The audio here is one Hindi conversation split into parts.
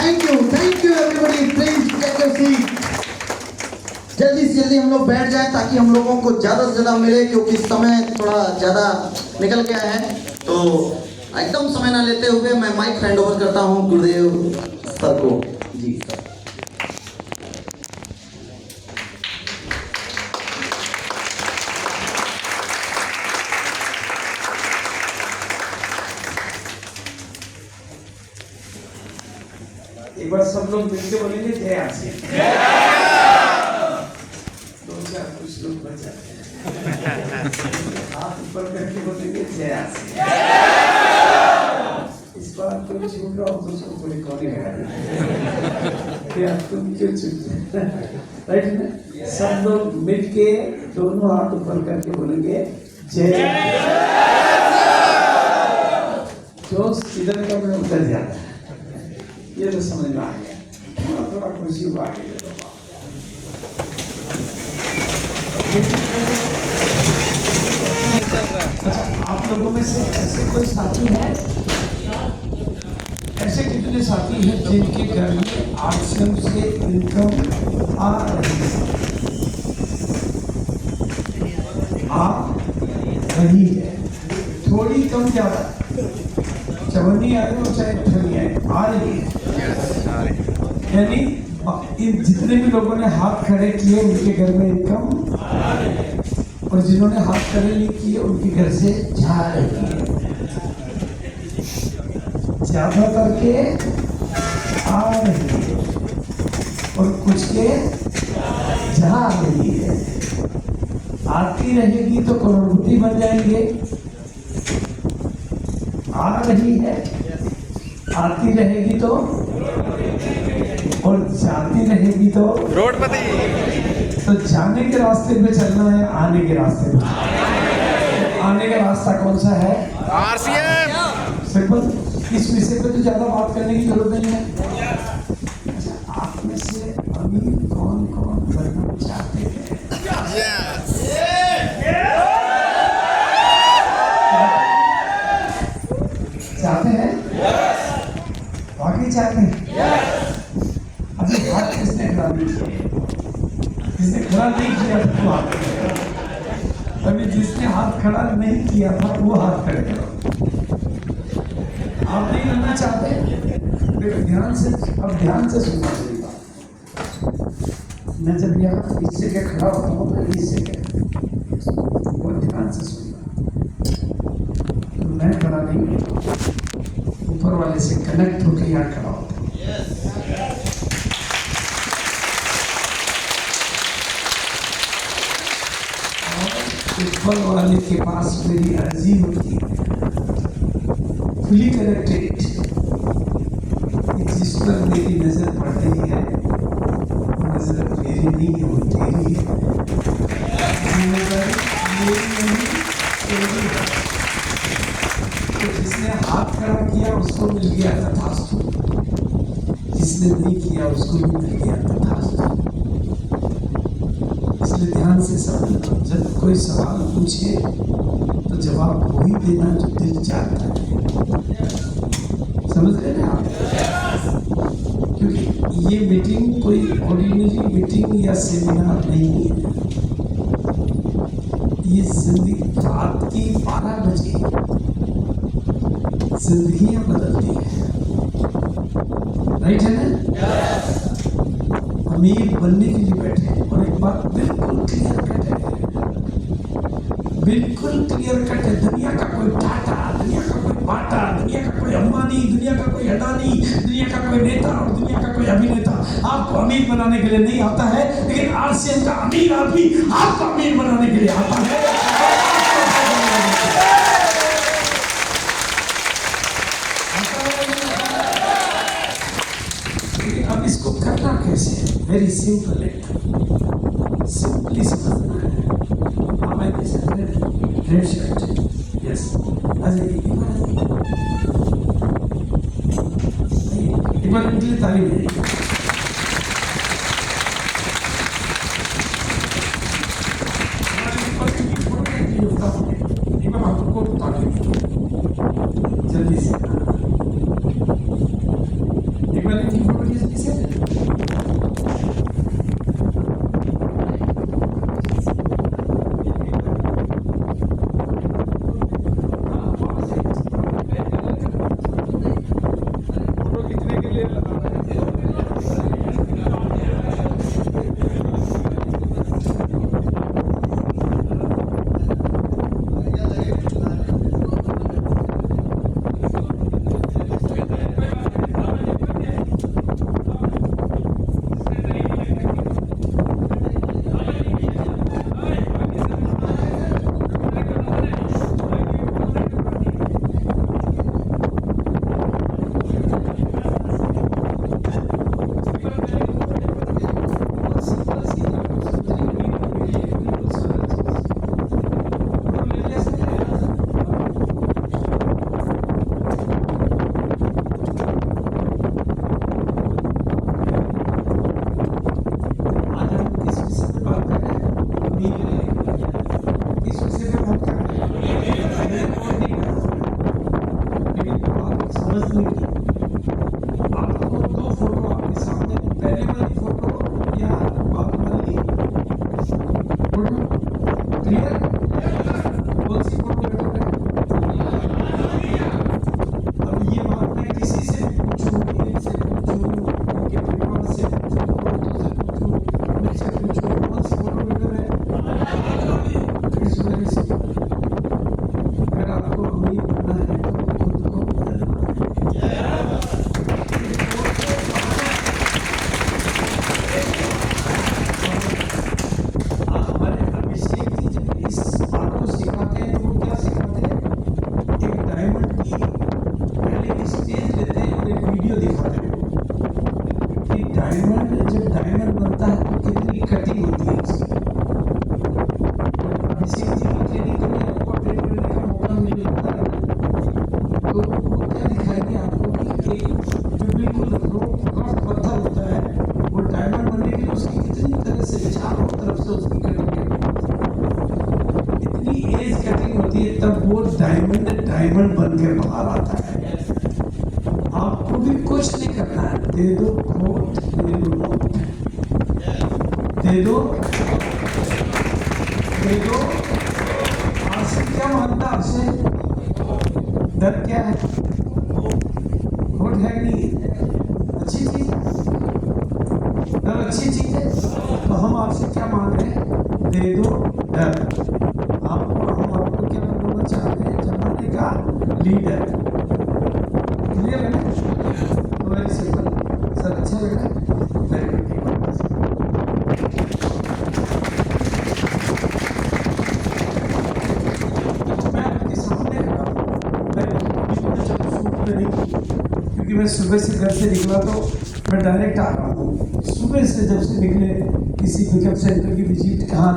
Thank you everybody, please take your seat. जल्दी से जल्दी हम लोग बैठ जाएं ताकि हम लोगों को ज्यादा से ज्यादा मिले, क्योंकि समय थोड़ा ज्यादा निकल गया है। तो एकदम समय ना लेते हुए मैं माइक हैंड ओवर करता हूं गुरुदेव सर को। जी सर। एक बार सब लोग मिलके बोलेंगे जय आसिया। दो चार कुछ लोग बच जाते हैं, हाथ ऊपर करके बोलेंगे जय आसिया। इस बार कोई छूट रहा हो तो उसको थोड़ी कौन है, तुम क्यों छूट राइट ना। सब लोग मिलके दोनों हाथ ऊपर करके बोलेंगे जय। जो इधर का मैं उधर जाता है, ये तो समझ में आ गया। थोड़ा खुशी हुआ आगे दे दो। अच्छा, आप लोगों में से ऐसे कोई साथी है, ऐसे कितने साथी हैं जिनके घर में आरसीएम से इनकम आ रही है, थोड़ी कम ज्यादा, चवन्नी आ रही हो चाहे ठगी आए, आ रही है। यानी इन जितने भी लोगों ने हाथ खड़े किए उनके घर में इनकम, और जिन्होंने हाथ खड़े नहीं किए उनके घर से जा रही है। ज्यादा करके आ रही है और कुछ के जा रही है। आती रहेगी तो करोड़पति बन जाएंगे। आ रही है, आती रहेगी तो, और जाती रहेगी तो करोड़पति। तो जाने के रास्ते पे चलना है, आने के रास्ते पे। आने का रास्ता कौन सा है? आरसीएम। सिंपल। इस विषय पे तो ज्यादा बात करने की जरूरत नहीं है। अच्छा, आप में से अमीर कौन कौन बनना चाहते हैं? चाहते हैं? वाकई चाहते हैं? अभी हाथ किसने खड़ा नहीं किया? जिसने खड़ा नहीं किया था वो हाथ करेगा। अभी जिसने हाथ खड़ा नहीं किया था वो हाथ खड़े करो। आप नहीं करना चाहते? ध्यान से, अब ध्यान से सुनना मेरी बात। मैं जब यहाँ इस जगह खड़ा होता हूँ तो इस जगह वो ध्यान से सुनना। तो मैं खड़ा नहीं, ऊपर वाले से कनेक्ट होकर यहाँ खड़ा होता हूँ। ऊपर वाले के पास मेरी अर्जी होती है, फुली कनेक्टेड। जिस पर मेरी नजर पड़ रही है नजर मेरी नहीं है, वो तेरी है। नजर मेरी नहीं, तेरी है। तो जिसने हाथ खड़ा किया उसको मिल गया तथास्तु, जिसने नहीं किया उसको भी मिल गया तथास्तु। इसलिए ध्यान से समझना, जब कोई सवाल पूछे तो जवाब वही देना जो दिल चाहता है। समझ रहे हैं आप? क्योंकि ये मीटिंग कोई ऑर्डिनरी मीटिंग या सेमिनार नहीं है। ये जिंदगी रात की 12 बजे जिंदगियां बदलती है। राइट है ना? अमीर बनने के लिए बैठे हैं। और एक बात बिल्कुल क्लियर कट है, बिल्कुल क्लियर कट है। दुनिया का कोई टाटा, दुनिया का कोई बाटा, दुनिया का कोई अंबानी, दुनिया का कोई अडानी, दुनिया का कोई नेता और दुनिया का कोई अभिनेता आपको अमीर बनाने के लिए नहीं आता है। लेकिन आरसीएम का अमीर आदमी आपको अमीर बनाने के लिए आता है। अब इसको करना कैसे है? वेरी सिंपल है, सिंपली समझना है। रेड शर्ट, यस, एक बार इनके लिए ताली बजाइए। एक बार आपको ताली जल्दी से, एक बार डायमंड जब डायमंड बनता है तो कितनी कटिंग होती है उसकी। अभिषेक जी की ट्रेनिंग में आपको ट्रेन करने का मौका मिले तो वो क्या दिखाएंगे आपको कि एक जो बिल्कुल रफ पत्थर होता है वो डायमंड बनने के लिए उसकी कितनी तरह से चारों तरफ से उसकी कटिंग इतनी एज कटिंग होती है, तब वो डायमंड बनकर बाहर आता है। आपको भी कुछ नहीं करना है, दे दो खोट, दे दो नोट, दे दो आपसे क्या मानता, आपसे डर क्या है? खोट है नहीं, अच्छी चीज, डर अच्छी चीज है। तो हम आपसे क्या मांग रहे हैं? दे दो डर। हम आपको क्या बनाना चाहते हैं? जमाने का लीडर। क्लियर है ना? तो वेरी सिंपल सर, अच्छा लगा? Very good. मैं आपके सामने खड़ा हूँ, मैं जब शूट में नहीं, क्योंकि मैं सुबह से घर से निकला तो मैं डायरेक्ट आ रहा हूँ। सुबह से जब से निकले किसी पिकअप सेंटर की विजिट कहाँ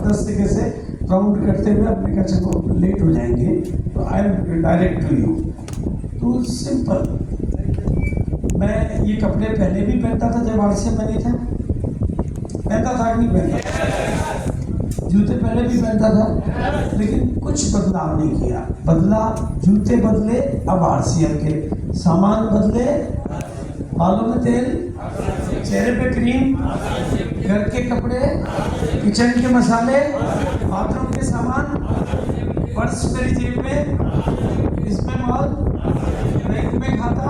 10 जगह से काउंट करते हुए अपने कहा चलो लेट हो जाएंगे, तो I am direct to you. तो सिंपल, मैं ये कपड़े पहले भी पहनता था जब आरसीएम में नहीं था, पहनता था कि नहीं पहनता, जूते पहले भी पहनता था, लेकिन कुछ बदलाव नहीं किया। जूते बदले, अब आरसीएम के सामान बदले, बालों में तेल, चेहरे पे क्रीम, घर के कपड़े, किचन के मसाले, बाथरूम के सामान, पर्स मेरी जेब में, इसमें माल, बैंक में खाता,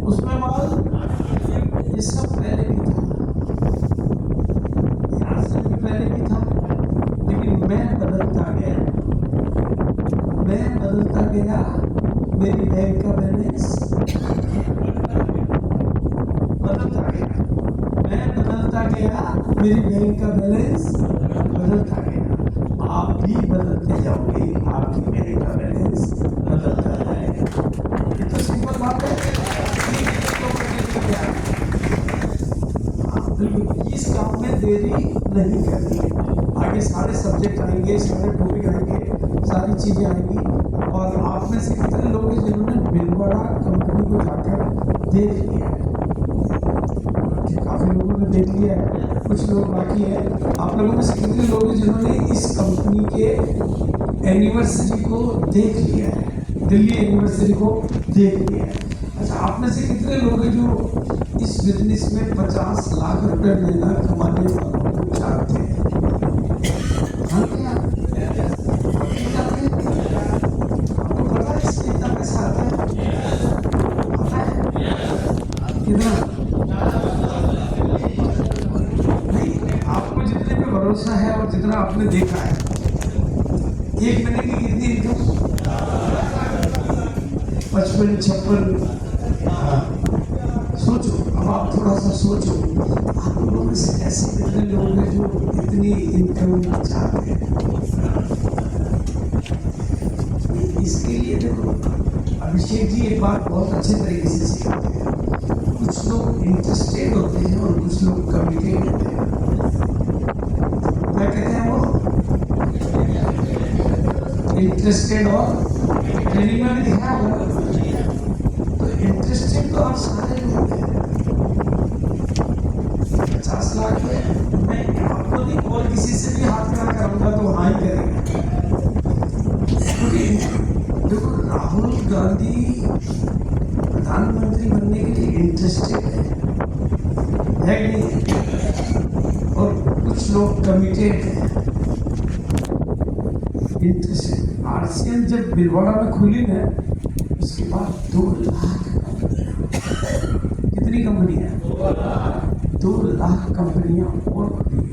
उसमें माल, ये सब पहले भी था, यहाँ से भी पहले भी था, लेकिन मैं बदलता गया, मेरी बैंक का बैलेंस बदलता गया, मेरी बैंक का बैलेंस बदलता गया। आप भी बदलते जाओगे, आपकी बैंक का बैलेंस बदलता जाएगा। ये तो सिंपल बात है। बिल्कुल, इस काम में देरी नहीं करनी है। आगे सारे सब्जेक्ट आएंगे, सारे टॉपिक आएंगे, सारी चीज़ें आएंगी। और आप में से कितने लोग हैं जिन्होंने भिलवाड़ा कंपनी को जाकर देख लिया है? काफ़ी लोगों ने देख लिया है, कुछ लोग बाकी है। आप लोगों में से कितने लोग हैं जिन्होंने इस कंपनी के एनिवर्सरी को देख लिया है, दिल्ली एनिवर्सरी को देख लिया है? अच्छा, आप में से कितने लोग हैं जो इस बिजनेस में 50 लाख रुपए महीना कमाने वालों को चाहते हैं? हाँ क्या? आपको पता है इसमें कितना पैसा आता है? कितना? भरोसा है और जितना आपने देखा है, एक महीने की कितनी इनकम? 55-56। सोचो, अब आप थोड़ा सा सोचो, आप लोगों में से ऐसे कितने लोग हैं जो इतनी इनकम चाहते हैं? इसके लिए देखो, अभिषेक जी एक बात बहुत अच्छे तरीके से सिखाते हैं। कुछ लोग इंटरेस्टेड होते हैं और कुछ लोग कमिटेड होते हैं। क्या कहते हैं वो? इंटरेस्टेड और ट्रेनिंग में भी दिखाया होगा। तो इंटरेस्टेड तो आप सारे लोग हैं। 50 लाख में मैं आपको नहीं और किसी से भी हाथ खड़ा कराऊंगा तो हाँ ही करेंगे। क्योंकि देखो, राहुल गांधी प्रधानमंत्री बनने के लिए इंटरेस्टेड है कि नहीं? और कुछ लोग कमिटेड हैं, इंटरेस्टेड। आरसीएम जब भिलवाड़ा में खुली ना, उसके बाद 2 लाख कितनी कंपनी है? 2 लाख कंपनियां और खुली।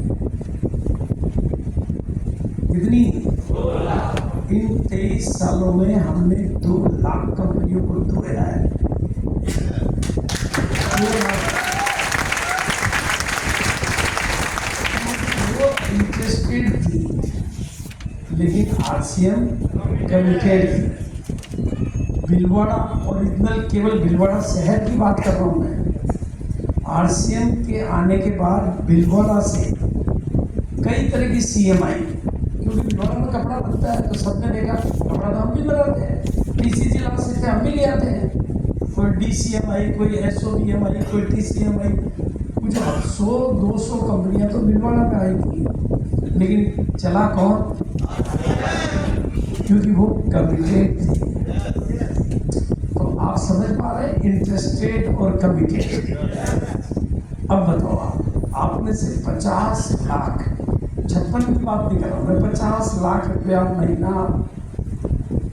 कितनी? इन 23 सालों में हमने 2 लाख कंपनियों को धोया है। वो इंटरेस्टेड थी, लेकिन आरसीएम कमिटेड थी। भिलवाड़ा ओरिजिनल, केवल भिलवाड़ा शहर की बात कर रहा हूँ मैं। आरसीएम के आने के बाद भिलवाड़ा से कई तरह की सीएम आई, क्योंकि भिलवाड़ा में कपड़ा बनता है तो सबने देखा कपड़ा तो हम भी बनाते हैं, डीसीजी ला सकते हैं, हम भी ले आते हैं। कोई डीसीएम आई, कोई एसओबीएम आई, कोई टीसीएम आई, कुछ 100-200 कंपनियां तो भिलवाड़ा में आई थी, लेकिन चला कौन? क्योंकि वो कमिटेड थे। तो आप समझ पा रहे हैं, इंटरेस्टेड और कमिटेड। अब बताओ आपने से 50 लाख, 56 की बात नहीं कर रहा मैं, 50 लाख रुपया महीना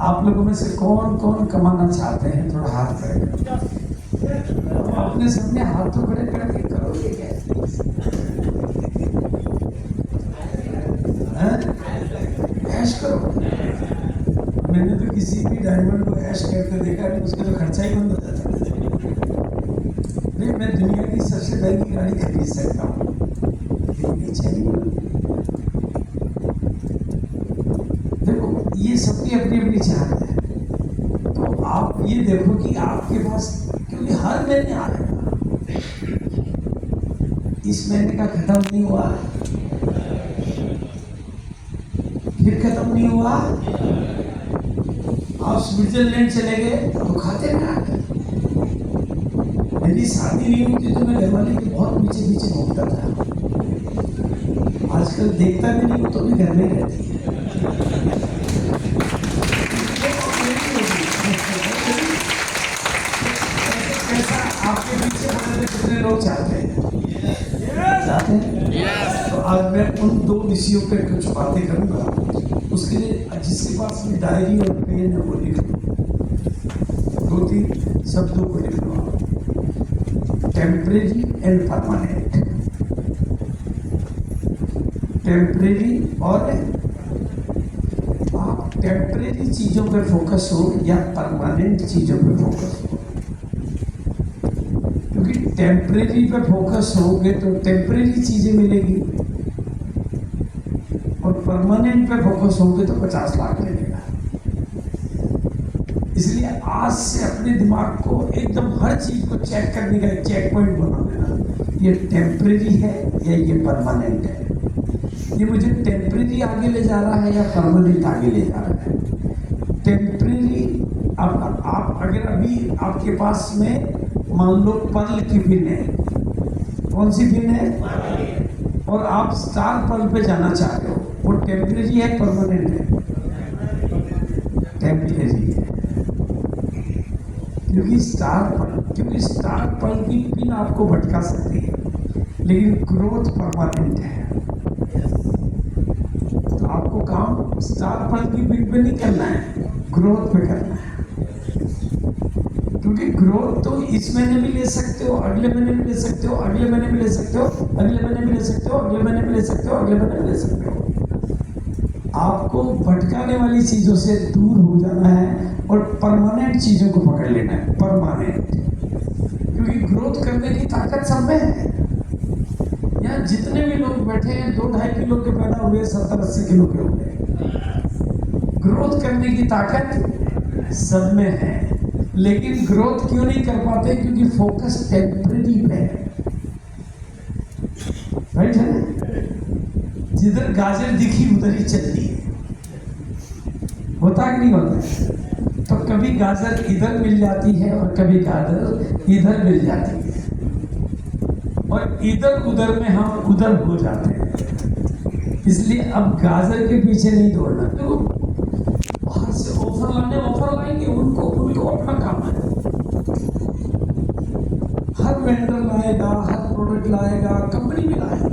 आप लोगों में से कौन कौन कमाना चाहते हैं? थोड़ा हाथ करें। अपने सामने हाथ तो खड़े करके करोगे क्या? ऐश करो। मैंने तो किसी भी डायमंड को ऐश करते देखा नहीं, उसका तो खर्चा ही बंद हो जाता है। मैं दुनिया की सबसे महंगी गाड़ी खरीद सकता हूँ, लेकिन चाहिए। देखो ये सबकी अपनी अपनी चाहत है। तो आप ये देखो कि आपके पास, क्योंकि हर महीने आएगा, इस महीने का खत्म नहीं हुआ, फिर खत्म नहीं हुआ, आप स्विट्जरलैंड चले गए तो खाते में आ गए। मेरी शादी नहीं हुई थी तो मैं घरवाले के बहुत पीछे पीछे घूमता था, आजकल देखता भी नहीं तो भी घर में ही रहती है। कैसा आपके पीछे होने कितने लोग चाहते हैं? तो आज मैं उन 2 विषयों पर कुछ बातें करूंगा। उसके लिए जिसके पास में डायरी और पेन है वो लिख लो, 2-3 शब्दों को लिख लो। Temporary and permanent. टेम्परेरी और आप टेम्परेरी चीजों पर फोकस हो या परमानेंट चीजों पर फोकस हो। क्योंकि टेम्परेरी पर फोकस होगे तो टेम्परेरी चीजें मिलेगी, और परमानेंट पे फोकस होगे तो 50 लाख मिलेगा। इसलिए आज से अपने दिमाग को एकदम हर चीज को चेक करने का एक चेक पॉइंट बना देना, ये टेम्परेरी है या ये परमानेंट है, ये मुझे टेम्परेरी आगे ले जा रहा है या परमानेंट आगे ले जा रहा है। टेम्परेरी, अब आप अगर अभी आपके पास में मान लो पर्ल की पिन है, कौन सी पिन है, और आप स्टार पर्ल पे जाना चाह रहे हो, वो टेम्परेरी है परमानेंट है? टेम्परेरी है, क्योंकि स्टार पर्ल की पिन आपको भटका सकती है, लेकिन ग्रोथ परमानेंट है। तो आपको काम स्टार पर्ल की पिन पे नहीं करना है, ग्रोथ पे करना है। क्योंकि ग्रोथ तो इस महीने भी ले सकते हो, अगले महीने भी ले सकते हो, अगले महीने भी ले सकते हो, अगले महीने भी ले सकते हो, अगले महीने भी ले सकते हो, अगले महीने भी ले सकते हो। आपको भटकाने वाली चीजों से दूर हो जाना है और परमानेंट चीजों को पकड़ लेना है, परमानेंट। क्योंकि ग्रोथ करने की ताकत सब में है। यहाँ जितने भी लोग बैठे हैं 2-2.5 किलो के पैदा हुए, 70-80 किलो के हो गए। ग्रोथ करने की ताकत सब में है, लेकिन ग्रोथ क्यों नहीं कर पाते? क्योंकि फोकस टेम्परेरी पे है, राइट है ना? जिधर गाजर दिखी उधर ही चलती है, होता कि नहीं होता? तो कभी गाजर इधर मिल जाती है और कभी गाजर इधर मिल जाती है, और इधर उधर में हम उधर हो जाते हैं। इसलिए अब गाजर के पीछे नहीं दौड़ना। तो बाहर से ऑफर लाएंगे, उनको अपना काम है। हर वेंडर लाएगा, हर प्रोडक्ट लाएगा, कंपनी भी लाएगी।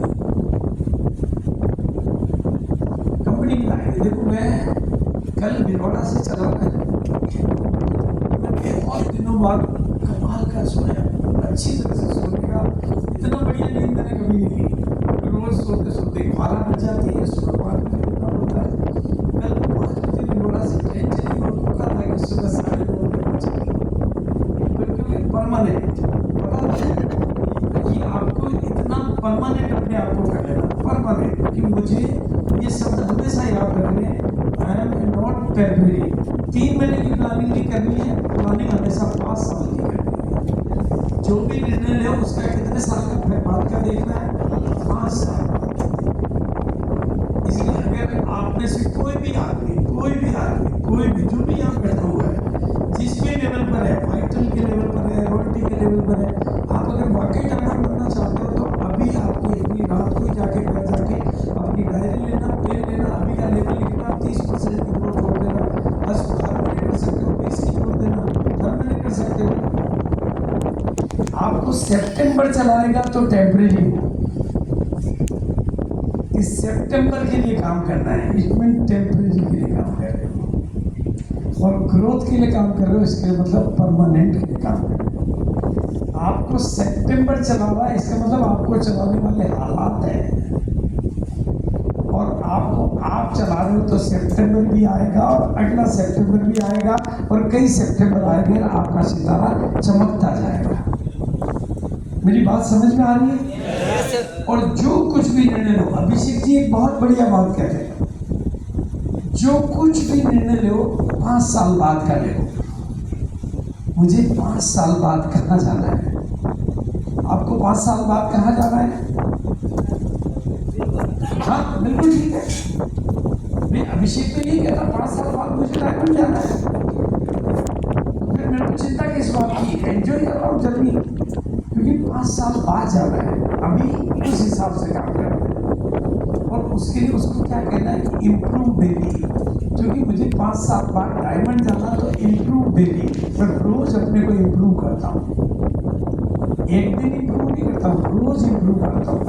देखो मैं कल भिलवाड़ा से चला रहा, बहुत दिनों बाद कमाल का सोया, अच्छी तरह से सोने का, इतना बढ़िया नींद मैंने कभी नहीं ली। रोज सोते सोते 12 बज जाती है, सुबह 5 बजे होता है। कल 5 बजे भिलवाड़ा से ट्रेन चली और पता था कि सुबह 9:30 बजे पहुंचेगी। बिल्कुल परमानेंट, पता था कि आपको इतना परमानेंट अपने आप को कर लेना, परमानेंट। कि मुझे ये शब्द हमेशा याद रखने, आई एम नॉट टेम्परेरी। 3 महीने की प्लानिंग नहीं करनी है, प्लानिंग हमेशा 5 साल की करनी है। जो भी निर्णय ले उसका कितने साल का बाद का देखना है? 5 साल। इसलिए अगर आप में से कोई भी आदमी जो भी यहाँ बैठा हुआ है, जिस भी लेवल पर है, वाइटल के लेवल पर है, रॉयल्टी के लेवल पर है, आप अगर वाकई टर्न करना चाहते हो तो अभी आपको इतनी रात को जाके घर जाके अपनी डायरी लेना, पेन लेना, अभी का लेवल लिखना, 30% की ग्रोथ छोड़ देना। बस हर महीने कर सकते हो, 20 की ग्रोथ देना, हर महीने कर सकते हो। आपको सितंबर चलाएगा तो टेम्परेरी हो, इस सितंबर के लिए काम करना है, इसमें टेम्परेरी के लिए काम कर रहे हो, और ग्रोथ के लिए काम कर रहे हो, इसके मतलब परमानेंट के लिए काम कर रहे हो। आपको सितंबर चला रहा है, इसका मतलब आपको चलाने वाले हालात हैं, और आप चला रहे हो तो सितंबर भी आएगा और अगला सितंबर भी आएगा और कई सितंबर आएंगे, आपका सितारा चमकता जाएगा। मेरी बात समझ में आ रही है? और जो कुछ भी निर्णय लो, अभिषेक जी एक बहुत बढ़िया बात कहते हैं, जो कुछ भी निर्णय लो 5 साल बाद का ले लो। मुझे 5 साल बाद कहाँ जाना है? आपको 5 साल बाद कहाँ जाना है? हाँ बिल्कुल ठीक है। मैं अभिषेक तो नहीं कहता 5 साल बाद मुझे डायमंड जाना है, फिर मेरे को चिंता किस बात की? एंजॉय कर रहा हूँ जर्नी, क्योंकि 5 साल बाद जाना है, अभी उस हिसाब से काम करना है। और उसके लिए उसको क्या कहना है कि इम्प्रूव बेबी, क्योंकि मुझे 5 साल बाद डायमंड जाना, तो इम्प्रूव बेबी। मैं रोज अपने को इम्प्रूव करता हूँ, एक दिन इम्प्रूव नहीं करता हूँ, रोज इम्प्रूव करता हूँ।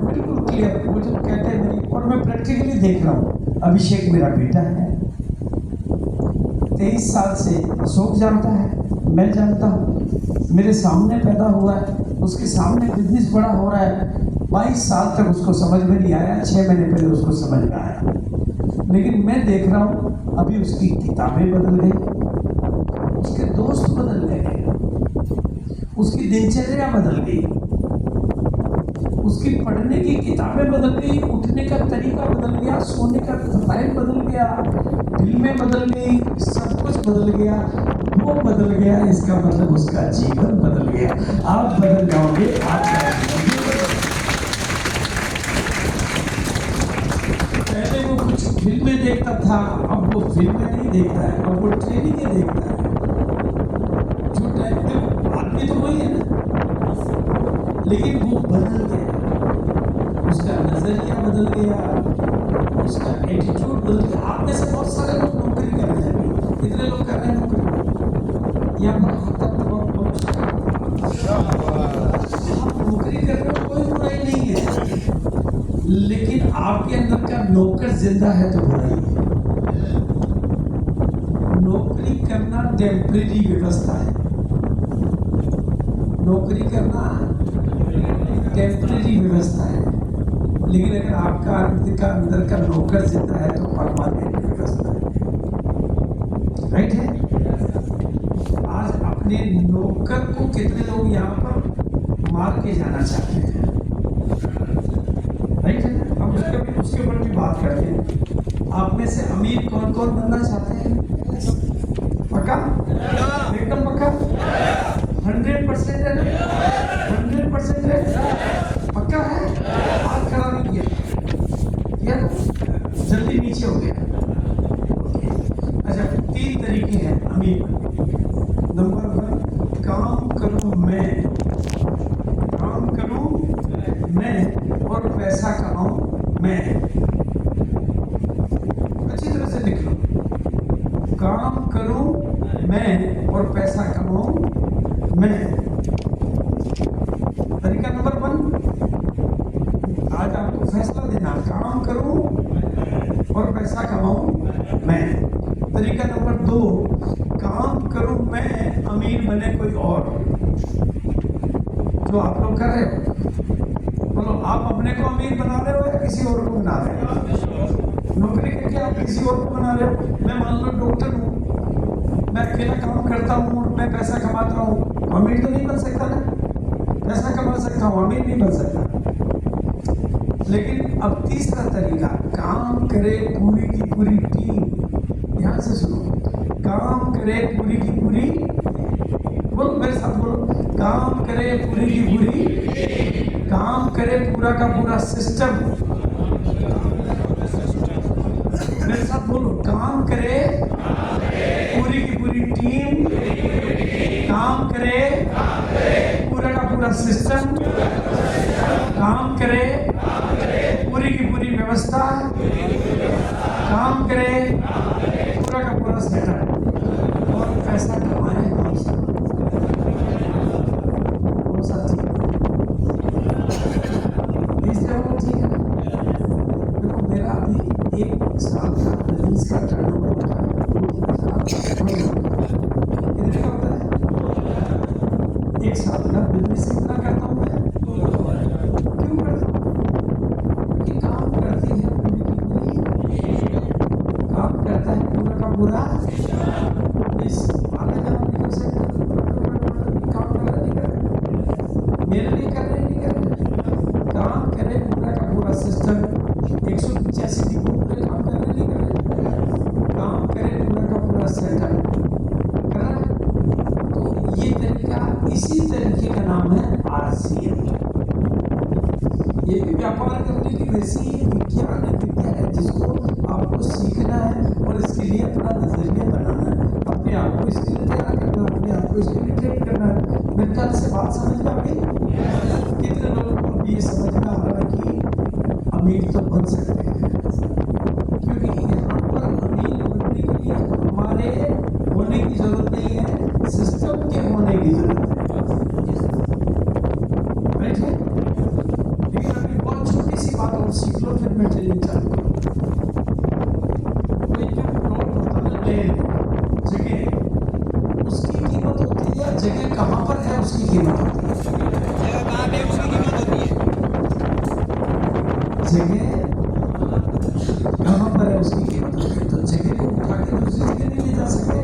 बिल्कुल क्लियर, वो जब कहते हैं मेरी, और मैं प्रैक्टिकली देख रहा हूँ। अभिषेक मेरा बेटा है, 23 साल से अशोक जानता है, मैं जानता हूँ, मेरे सामने पैदा हुआ है, उसके सामने बिजनेस बड़ा हो रहा है। 22 साल तक उसको समझ में नहीं आया, 6 महीने पहले उसको समझ में आया। लेकिन मैं देख रहा हूँ अभी उसकी किताबें बदल गई, उसके दोस्त बदल गए, उसकी दिनचर्या बदल गई, उसकी पढ़ने की किताबें बदल गई, उठने का तरीका बदल गया, सोने का टाइम बदल गया, फिल्में बदल गई, सब कुछ बदल गया, वो बदल गया। इसका मतलब उसका जीवन बदल गया। आप बदल जाओगे, आपका पहले वो कुछ फिल्में देखता था, अब वो फिल्में नहीं देखता है, अब वो ट्रेनिंगें देखता है। छोटा आदमी तो वही है ना, लेकिन वो बदल गया, उसका नजरिया बदल गया, उसका एटीट्यूड बदल गया। आप में से बहुत सारे लोग नौकरी कर रहे हैं, कितने लोग कर रहे हैं नौकरी? यहाँ पर हाथ तक आप नौकरी कर रहे हो, कोई बुराई नहीं है, लेकिन आपके अंदर का नौकर जिंदा है तो बुराई है। नौकरी करना टेम्परेरी व्यवस्था है, नौकरी करना टेम्परेरी व्यवस्था है, लेकिन अगर आपका अंदर का नौकर जिंदा है तो परमानेंट व्यवस्था है। राइट है? आज अपने नौकर को कितने लोग यहाँ पर मार के जाना चाहते हैं? राइट है? हम उसके ऊपर भी बात करते हैं। आप में से अमीर कौन कौन बनना चाहते हैं? पक्का? एकदम पक्का? 100% है ना? 100% है? पक्का है? हाथ खड़ा नहीं किया, जल्दी नीचे हो गया। अच्छा, 3 तरीके हैं अमीर। नंबर 1, काम करूं मैं और पैसा कमाऊं मैं। अच्छी तरह से लिख लो, काम करूं मैं और पैसा कमाऊं मैं। तरीका नंबर 1, आज आपको फैसला देना, काम करूं और पैसा कमाऊं मैं। तरीका नंबर 2, काम करूं मैं, अमीर बने कोई और। जो आप लोग कर रहे हो, बोलो आप अपने को अमीर बना रहे हो या किसी और को बना रहे हो? नौकरी करके आप किसी और को बना रहे हो। मैं मान लो डॉक्टर हूँ, मैं अकेला काम करता हूँ, मैं पैसा कमाता हूँ, अमीर तो नहीं बन सकता ना? पैसा कमा सकता हूँ, अमीर नहीं बन सकता। लेकिन अब तीसरा तरीका, काम करे पूरी की पूरी टीम। ध्यान से सुनो, काम करे पूरी की पूरी, बोलो मेरे साथ बोलो, काम करे पूरी की पूरी, काम करे पूरा का पूरा सिस्टम। मेरे साथ बोलो, काम करे पूरी की पूरी टीम, काम करे पूरा का पूरा सिस्टम, काम करे पूरी की पूरी व्यवस्था, काम करे पूरा का पूरा सेटअप, और पैसा कमाए वो सब ठीक है। देखो मेरा अभी 1 साल का बिजनेस का टर्नओवर होता है, कितने का होता है? 1 साल का बिजनेस कितना करता हूँ मैं? क्यों करता हूँ? क्योंकि काम करती है पूरी की पूरी, काम करता है पूरा का पूरा, इस आगे जब निकल सकते काम कर रहे नहीं कर रहे, मेरे लिए कर रहे नहीं कर रहे, काम करे पूरा का पूरा सिस्टम, 185 डिग्री पूरे काम कर रहे नहीं कर रहे, काम करे पूरा का पूरा सेटअप कर रहा है। तो ये तरीका, इसी तरीके का नाम है RCM। ये भी व्यापार करने की वैसी विज्ञान है, विद्या है जिसको आपको सीखना है और इसके लिए अपना नजरिया बनाना है, अपने आप को इसके लिए तैयार करना है, अपने आप को इसके लिए ट्रेन करना है। मेरे ख्याल से बात समझ में आ गई। कितने लोगों को ये समझ में आ रहा है कि अमीर तो बन सकते हैं, क्योंकि यहाँ पर अमीर बनने के लिए हमारे होने की जरूरत नहीं है, सिस्टम के होने की जरूरत है। राइट है? लेकिन अभी बहुत छोटी सी बात और सीख लो, फिर मैं ट्रेनिंग चालू करूँ। कोई जो प्लॉट होता है ले जगह, उसकी कीमत होती है, जगह कहाँ पर है उसकी कीमत होती है, जगह कहाँ पे उसकी कीमत होती है, जगह कहाँ पर है उसकी कीमत होती है। तो जगह को उठा के दूसरी जगह नहीं ले जा सकते।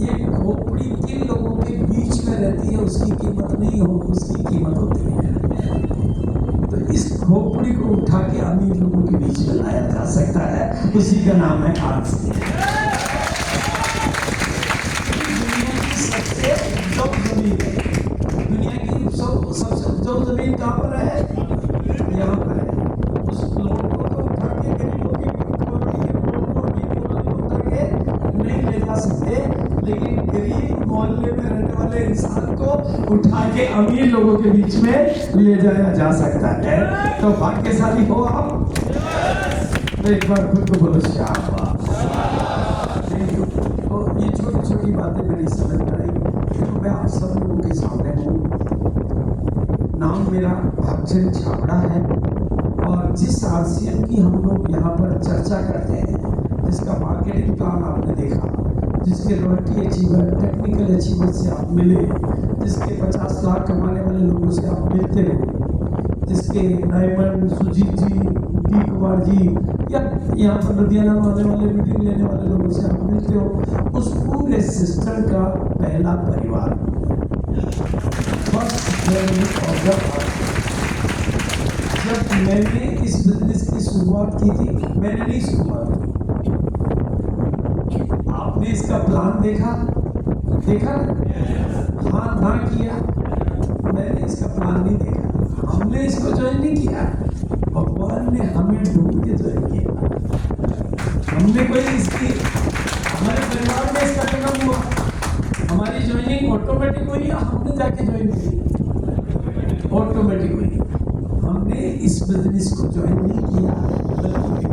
ये खोपड़ी किन लोगों के बीच में रहती है उसकी कीमत नहीं हो, उसकी कीमत होती है। तो इस खोपड़ी को उठा के अमीर लोगों के बीच में लाया जा सकता है, उसी का नाम है RCM। दुनिया की सबसे उपजाऊ जमीन है, दुनिया की सबसे उपजाऊ जमीन कहाँ पर है? यहाँ पर है। उस प्लॉट को तो उठा के गरीबों के उठा के नहीं ले जा सकते, लेकिन गरीब मोहल्ले में रहने वाले इंसान को उठा के अमीर लोगों के बीच में ले जाया जा सकता है। तो भाग्यशाली हो आप। तो एक बार खुद को बोलो शाबाश। तो ये छोटी छोटी बातें मेरी समझ में आई, तो मैं आप सब लोगों के सामने हूँ। नाम मेरा भागचंद छाबड़ा है, और जिस RCM की हम लोग यहाँ पर चर्चा करते हैं, जिसका मार्केटिंग प्लान आपने देखा, जिसके रॉयल्टी अचीवर, टेक्निकल अचीवर से आप मिले, जिसके 50 लाख कमाने वाले लोगों से आप मिलते हो, जिसके डायमंड, सुजीत जी, डी कुमार जी, या यहाँ पर लुधियाना में आने वाले मीटिंग लेने वाले लोगों से आप मिलते हो, उस पूरे सिस्टम का पहला परिवार जब मैंने इस बिजनेस की शुरुआत की थी, मैंने नहीं शुरुआत की, आपने इसका प्लान देखा हाँ ना किया, मैंने इसका प्लान नहीं देखा, हमने इसको ज्वाइन नहीं किया, भगवान ने हमें ढूंढ के ज्वाइन किया। हमने कोई इसकी, हमारे परिवार में इसका जन्म हुआ, हमारी ज्वाइनिंग ऑटोमेटिक हुई या हमने जाके ज्वाइन की? ऑटोमेटिक हुई। हमने इस बिजनेस को ज्वाइन नहीं किया, बल्कि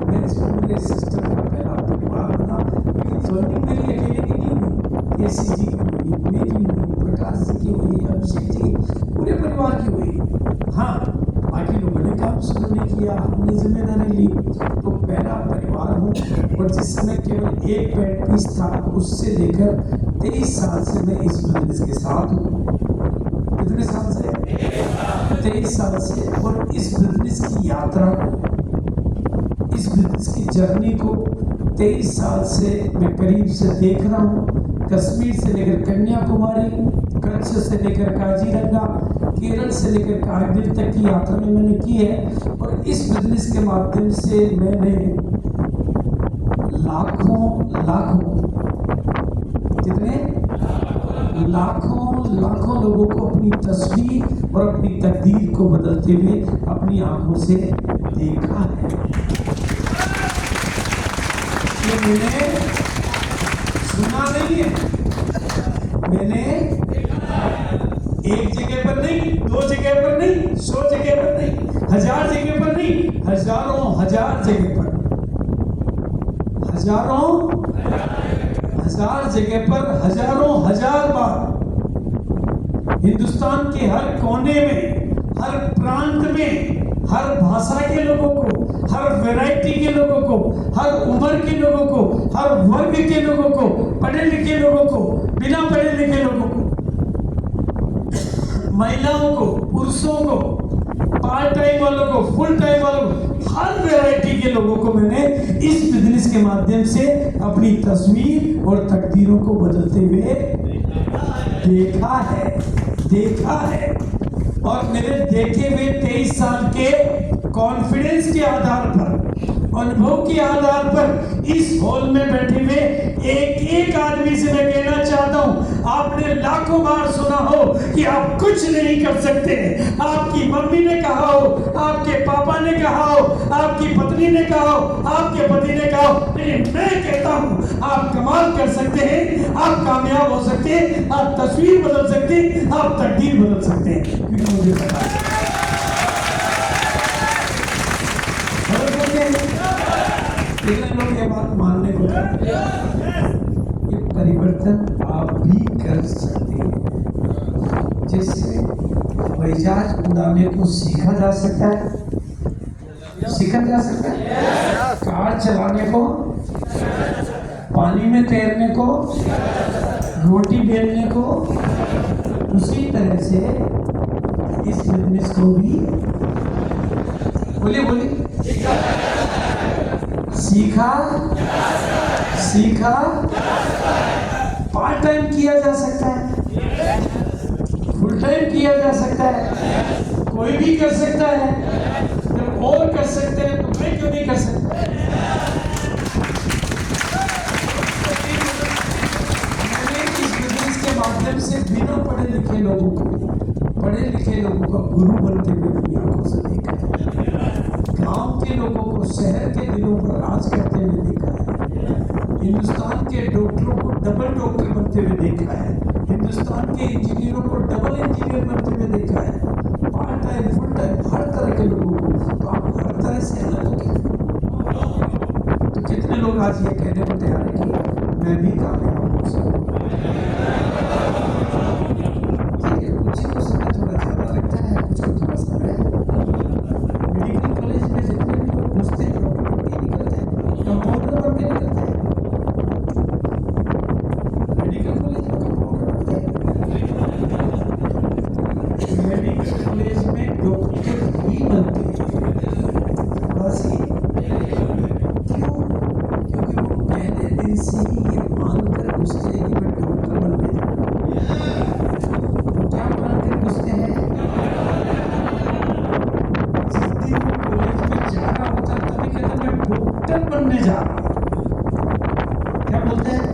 मैं इस पूरे सिस्टम का पहला परिवार बना। लेकिन ज्वाइनिंग मेरी अकेले की नहीं हुई, केसी जी की हुई, मेरी हुई, प्रकाश जी की हुई, अभिषेक जी, पूरे परिवार की हुई। हाँ, बाकी लोगों ने काम शुरू नहीं किया, हमने जिम्मेदारी ली। तो पहला परिवार हूँ, और जिस समय केवल एक पैड पीस था, उससे लेकर 23 साल से मैं इस बिजनेस के साथ हूँ। कितने साल से? 23 साल से। और इस बिजनेस की यात्रा, इस बिजनेस की जर्नी को 23 साल से मैं करीब से देख रहा हूँ। कश्मीर से लेकर कन्याकुमारी, कच्छ से लेकर काजीरंगा, केरल से लेकर कारगिल तक की यात्रा में मैंने की है। और इस बिजनेस के माध्यम से मैंने लाखों कितने लाखों लाखों लोगों को अपनी तस्वीर और अपनी तकदीर को बदलते हुए अपनी आंखों से देखा है। ये मैंने सुना नहीं है, मैंने एक जगह पर नहीं, दो जगह पर नहीं, 100 जगह पर नहीं, 1000 जगह पर नहीं, हजारों हजार जगह पर, हजारों हजार जगह पर, हजारों हजार बार हिंदुस्तान के हर कोने में, हर प्रांत में, हर भाषा के लोगों को, हर वैरायटी के लोगों को, हर उम्र के लोगों को, हर वर्ग के लोगों को, पढ़े लिखे लोगों को, बिना पढ़े लिखे लोगों को, महिलाओं को, पुरुषों को, पार्ट टाइम वालों को, फुल टाइम वालों को, हर वैरायटी के लोगों को मैंने इस बिजनेस के माध्यम से अपनी तस्वीर और तकदीरों को बदलते हुए देखा है। और मेरे देखे हुए 23 साल के कॉन्फिडेंस के आधार पर, अनुभव के आधार पर इस हॉल में बैठे हुए एक एक आदमी से मैं कहना चाहता हूं, आपने लाखों बार सुना हो कि आप कुछ नहीं कर सकते। आपकी मम्मी ने कहा हो, आपके पापा ने कहा हो, आपकी पत्नी ने कहा हो, आपके पति ने कहा हो, लेकिन मैं कहता हूं आप कमाल कर सकते हैं, आप कामयाब हो सकते हैं, आप तस्वीर बदल सकते हैं, आप तकदीर बदल सकते हैं, क्योंकि मुझे पता है। लेकिन लोग ये बात मानने को ये परिवर्तन आप भी कर सकते हैं। जिससे हवाई जहाज उड़ाने को सीखा जा सकता है, कार चलाने को, पानी में तैरने को, रोटी बेलने को, उसी तरह से इस बिजनेस को भी बोलिए सीखा पार्ट टाइम किया जा सकता है, फुल टाइम किया जा सकता है, कोई भी कर सकता है। जब और कर सकते हैं तो मैं क्यों नहीं कर सकता? मैंने इस बिजनेस के माध्यम से बिना पढ़े लिखे लोगों का गुरु बनते हुए दुनिया को से देखा है। गांव के लोगों को शहर के दिलों पर राज करते हुए देखा है। हिंदुस्तान के डॉक्टरों को डबल डॉक्टर बनते हुए देखा है। हिंदुस्तान के इंजीनियरों को डबल इंजीनियर बनते हुए देखा है। पार्ट टाइम, फुल टाइम, हर तरह के लोगों को। तो आप हर तरह से अलग हो गए। तो कितने लोग आज ये कहने को तैयार है कि मैं भी कामयाब हो सकूं? ठीक है, कुछ ही को समय थोड़ा ज्यादा लगता है, कुछ को थोड़ा समय। मेडिकल कॉलेज में जितने भी लोग घुसते हैं डॉक्टर बन के निकलते हैं, कंपाउंडर बन के निकलते हैं। मेडिकल कॉलेज में कंपाउंडर बनते हैं, मेडिकल कॉलेज में डॉक्टर ही बनते हैं। बस क्यों? क्योंकि वो पहले दिन से ही ये मानकर घुसते हैं कि मैं डॉक्टर बनने जा रहा हूं। क्या मानकर घुसते हैं? जिस दिन वो कॉलेज में जा रहा होता है तभी कहते हैं मैं डॉक्टर बनने जा रहा हूं। क्या बोलते हैं?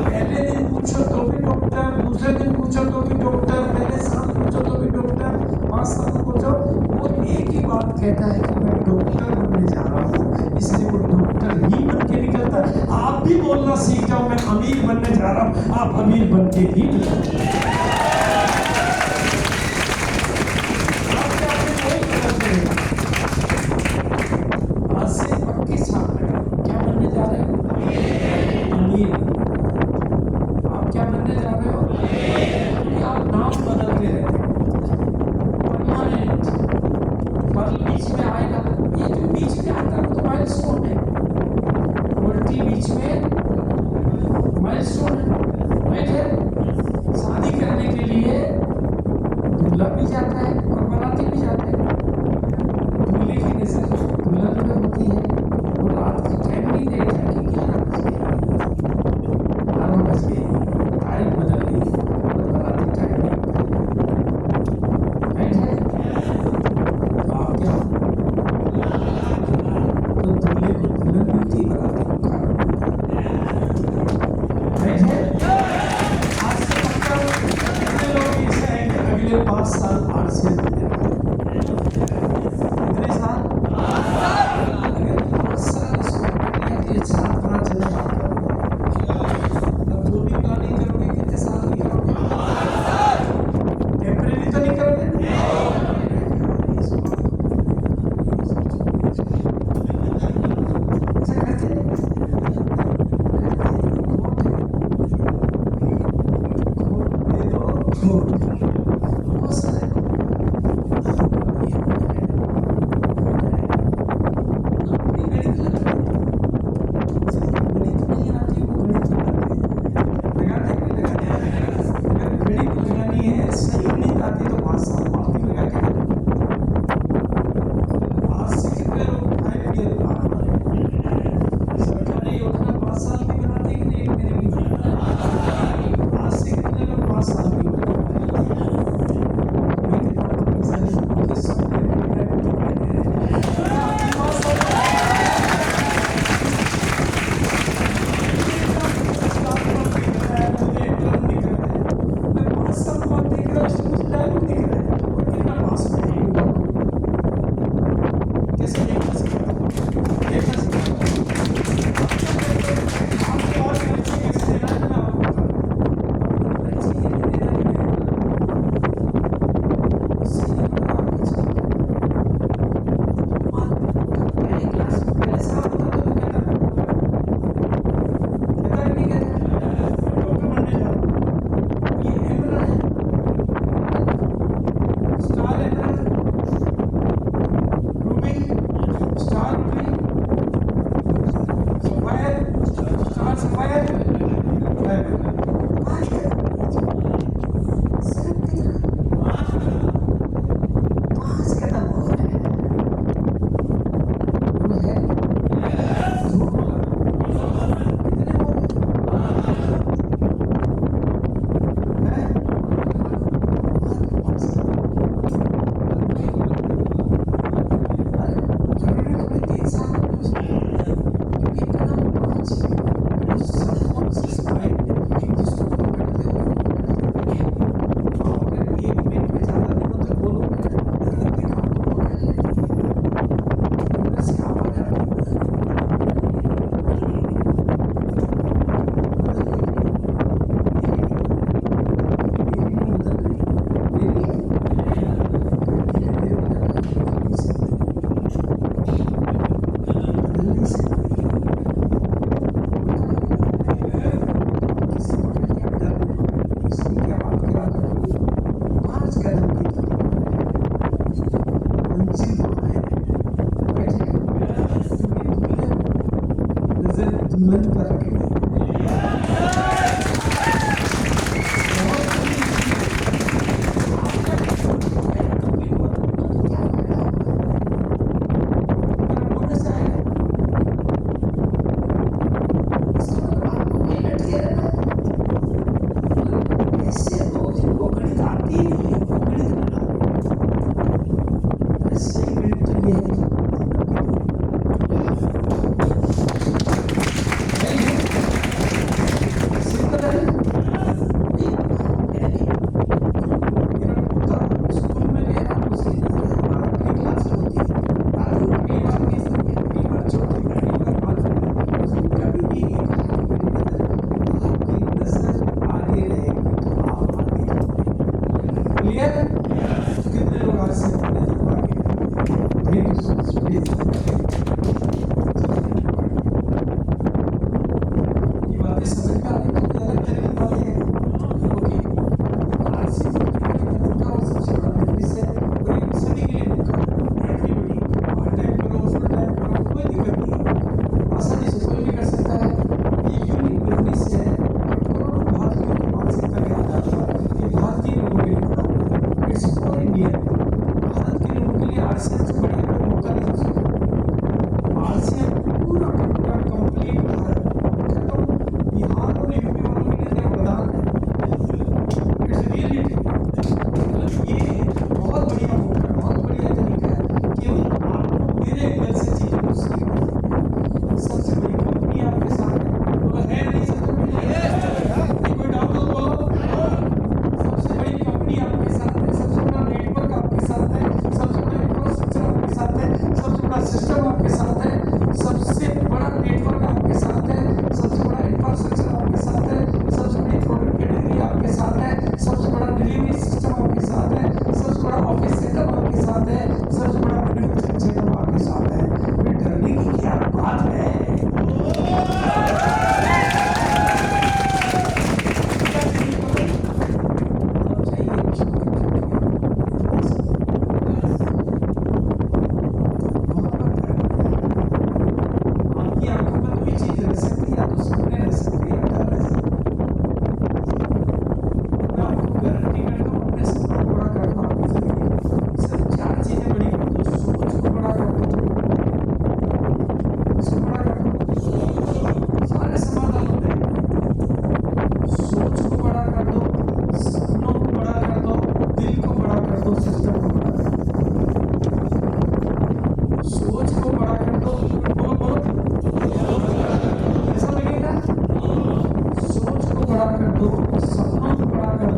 पहले दिन पूछो तो भी डॉक्टर, दूसरे दिन पूछो तो भी डॉक्टर, पहले साल पूछो तो भी डॉक्टर, 5 साल पूछो, वो एक ही बात कहता है कि मैं डॉक्टर बनने जा रहा हूँ। इसलिए वो डॉक्टर ही बन के निकलता है। आप भी बोलना सीख जाओ मैं अमीर बनने जा रहा हूँ, आप अमीर बन के ही निकलते। आज से 25 साल पहले क्या बनने जा रहे हो? अमीर। आप क्या बनने जा रहे हो? आप नाम बदलते रहते हो, परमानेंट। पल बीच में आएगा, ये जो बीच में आता है तो माइलस्टोन है। क्वालिटी बीच में माइलस्टोन है, राइट है। शादी करने 5 साल की उम्र में मेरे पापा सारे मुझे सपने में दिखाई दे रहे हैं।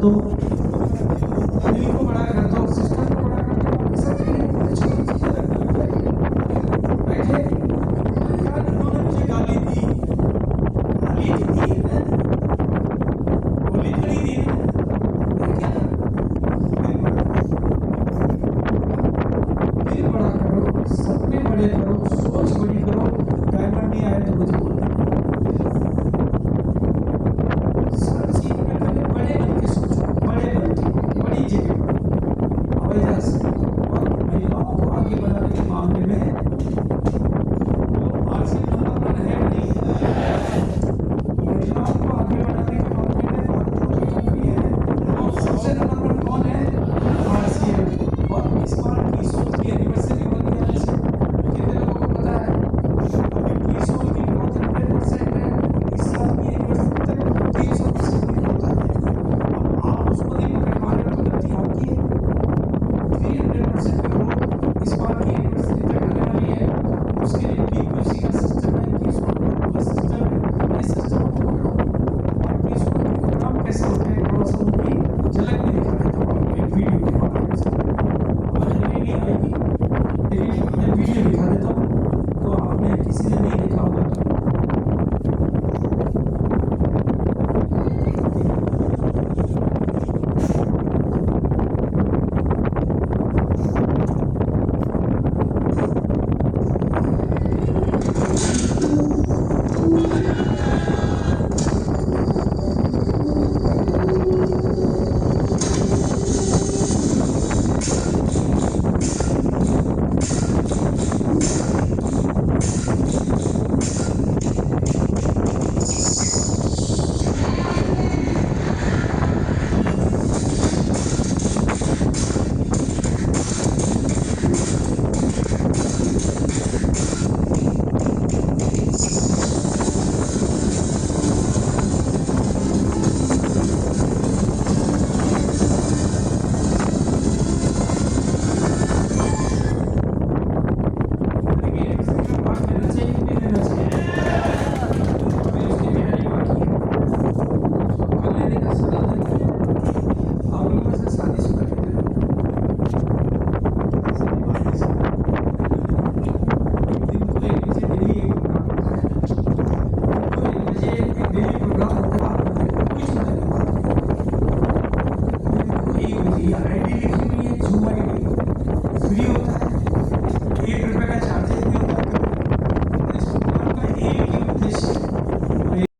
तो